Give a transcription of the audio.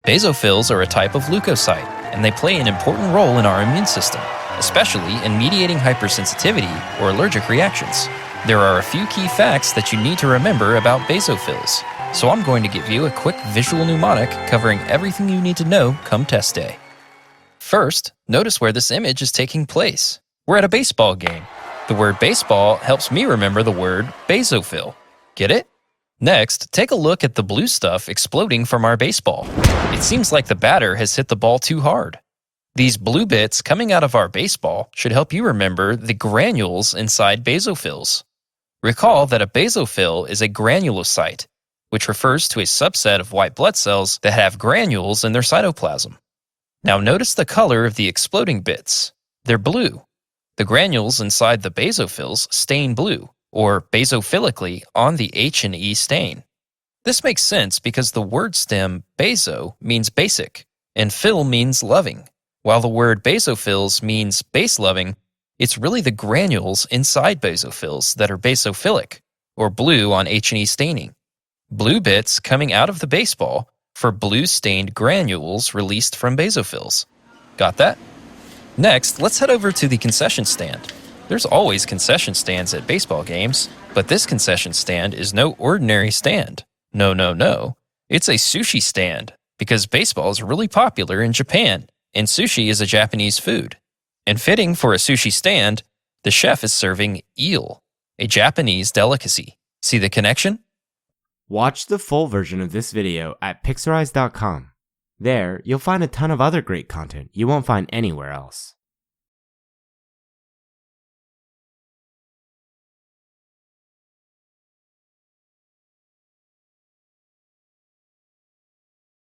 Basophils are a type of leukocyte, and they play an important role in our immune system, especially in mediating hypersensitivity or allergic reactions. There are a few key facts that you need to remember about basophils, so I'm going to give you a quick visual mnemonic covering everything you need to know come test day. First, notice where this image is taking place. We're at a baseball game. The word baseball helps me remember the word basophil. Get it? Next, take a look at the blue stuff exploding from our baseball. It seems like the batter has hit the ball too hard. These blue bits coming out of our baseball should help you remember the granules inside basophils. Recall that a basophil is a granulocyte, which refers to a subset of white blood cells that have granules in their cytoplasm. Now notice the color of the exploding bits. They're blue. The granules inside the basophils stain blue, or basophilically, on the H and E stain. This makes sense because the word stem baso means basic, and phil means loving. While the word basophils means base-loving, it's really the granules inside basophils that are basophilic, or blue on H and E staining. Blue bits coming out of the baseball for blue-stained granules released from basophils. Got that? Next, let's head over to the concession stand. There's always concession stands at baseball games, but this concession stand is no ordinary stand. No. It's a sushi stand, because baseball is really popular in Japan, and sushi is a Japanese food. And fitting for a sushi stand, the chef is serving eel, a Japanese delicacy. See the connection? Watch the full version of this video at Pixorize.com. There, you'll find a ton of other great content you won't find anywhere else.